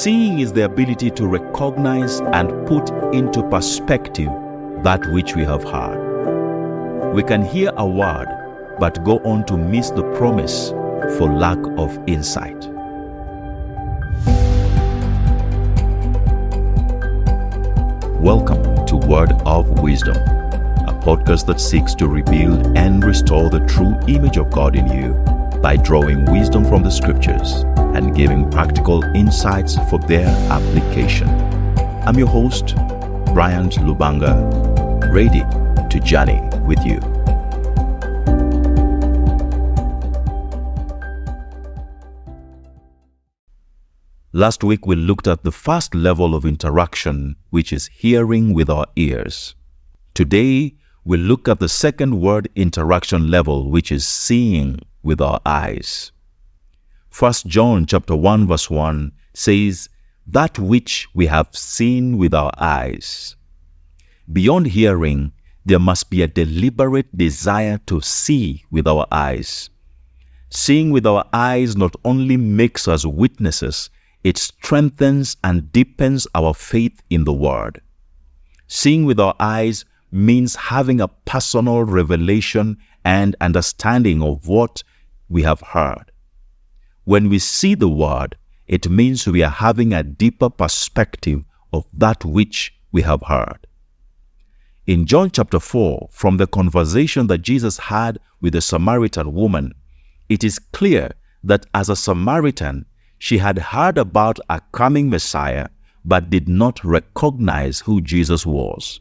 Seeing is the ability to recognize and put into perspective that which we have heard. We can hear a word, but go on to miss the promise for lack of insight. Welcome to Word of Wisdom, a podcast that seeks to rebuild and restore the true image of God in you by drawing wisdom from the scriptures and giving practical insights for their application. I'm your host, Briant Lubanga, ready to journey with you. Last week we looked at the first level of interaction, which is hearing with our ears. Today we look at the second word interaction level, which is seeing with our eyes. 1 John chapter 1 verse 1 says, "That which we have seen with our eyes." Beyond hearing, there must be a deliberate desire to see with our eyes. Seeing with our eyes not only makes us witnesses, it strengthens and deepens our faith in the Word. Seeing with our eyes means having a personal revelation and understanding of what we have heard. When we see the Word, it means we are having a deeper perspective of that which we have heard. In John chapter 4, from the conversation that Jesus had with the Samaritan woman, it is clear that as a Samaritan, she had heard about a coming Messiah, but did not recognize who Jesus was.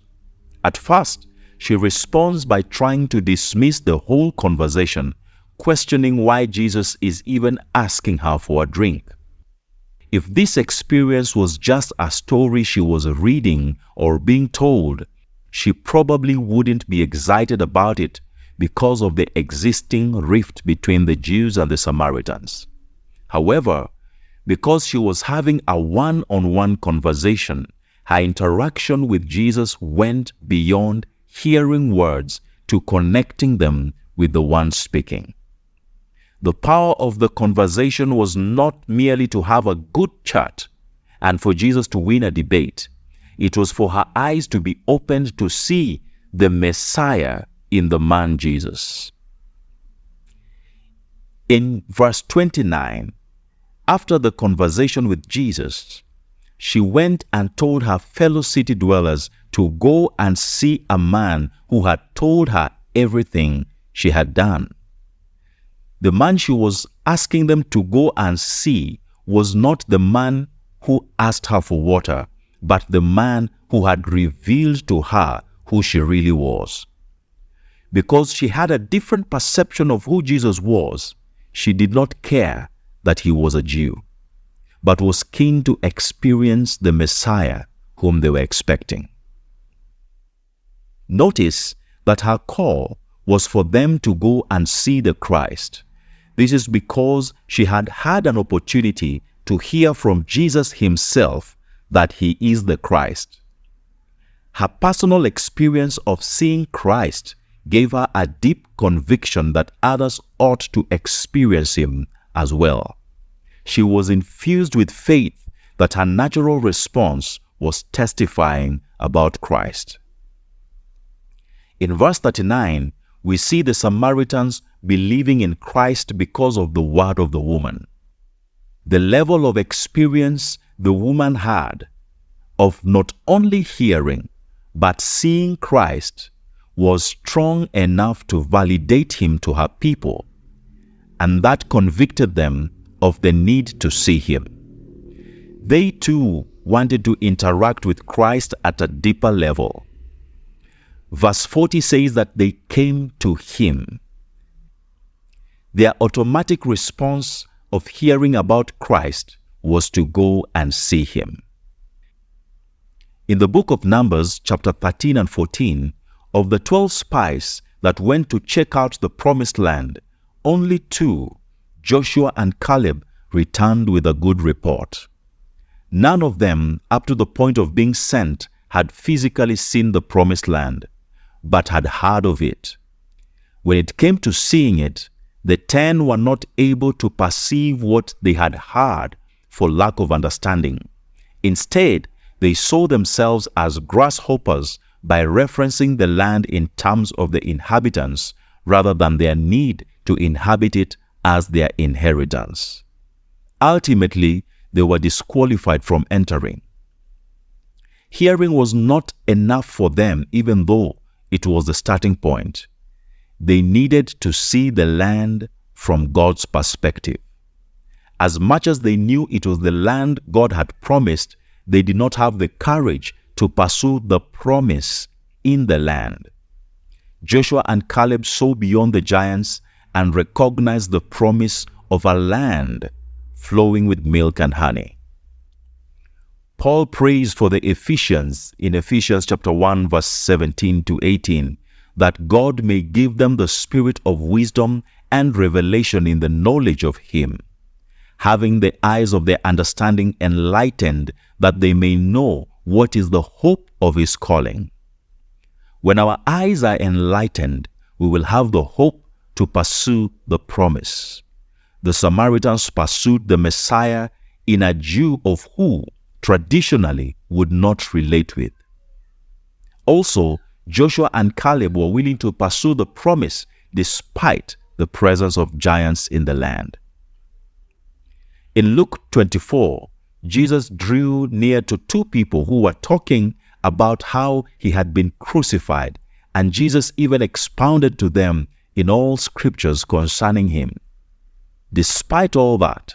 At first, she responds by trying to dismiss the whole conversation, questioning why Jesus is even asking her for a drink. If this experience was just a story she was reading or being told, she probably wouldn't be excited about it because of the existing rift between the Jews and the Samaritans. However, because she was having a one-on-one conversation, her interaction with Jesus went beyond hearing words to connecting them with the one speaking. The power of the conversation was not merely to have a good chat and for Jesus to win a debate. It was for her eyes to be opened to see the Messiah in the man Jesus. In verse 29, after the conversation with Jesus, she went and told her fellow city dwellers to go and see a man who had told her everything she had done. The man she was asking them to go and see was not the man who asked her for water, but the man who had revealed to her who she really was. Because she had a different perception of who Jesus was, she did not care that he was a Jew, but was keen to experience the Messiah whom they were expecting. Notice that her call was for them to go and see the Christ. This is because she had had an opportunity to hear from Jesus himself that he is the Christ. Her personal experience of seeing Christ gave her a deep conviction that others ought to experience him as well. She was infused with faith that her natural response was testifying about Christ. In verse 39, we see the Samaritans believing in Christ because of the word of the woman. The level of experience the woman had of not only hearing but seeing Christ was strong enough to validate him to her people, and that convicted them of the need to see him. They too wanted to interact with Christ at a deeper level. Verse 40 says that they came to him. Their automatic response of hearing about Christ was to go and see him. In the book of Numbers, chapter 13 and 14, of the 12 spies that went to check out the promised land, only 2, Joshua and Caleb, returned with a good report. None of them, up to the point of being sent, had physically seen the promised land, but had heard of it. When it came to seeing it, the 10 were not able to perceive what they had heard for lack of understanding. Instead, they saw themselves as grasshoppers by referencing the land in terms of the inhabitants rather than their need to inhabit it as their inheritance. Ultimately, they were disqualified from entering. Hearing was not enough for them, even though it was the starting point. They needed to see the land from God's perspective. As much as they knew it was the land God had promised, they did not have the courage to pursue the promise in the land. Joshua and Caleb saw beyond the giants and recognized the promise of a land flowing with milk and honey. Paul prays for the Ephesians in Ephesians chapter 1 verse 17 to 18 that God may give them the spirit of wisdom and revelation in the knowledge of Him, having the eyes of their understanding enlightened, that they may know what is the hope of His calling. When our eyes are enlightened, we will have the hope to pursue the promise. The Samaritans pursued the Messiah in a Jew of who traditionally would not relate with. Also, Joshua and Caleb were willing to pursue the promise despite the presence of giants in the land. In Luke 24, Jesus drew near to two people who were talking about how He had been crucified, and Jesus even expounded to them in all scriptures concerning Him. Despite all that,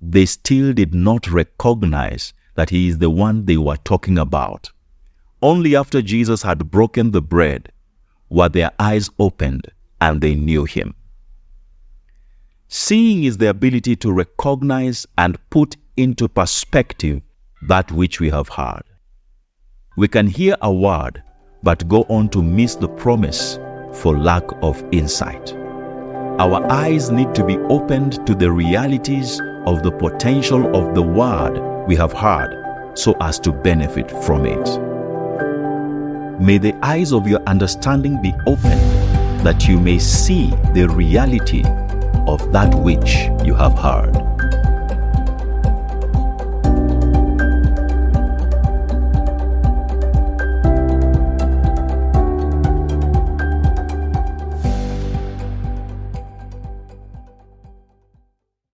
they still did not recognize that He is the one they were talking about. Only after Jesus had broken the bread were their eyes opened and they knew Him. Seeing is the ability to recognize and put into perspective that which we have heard. We can hear a word but go on to miss the promise for lack of insight. Our eyes need to be opened to the realities of the potential of the word we have heard so as to benefit from it. May the eyes of your understanding be opened that you may see the reality of that which you have heard.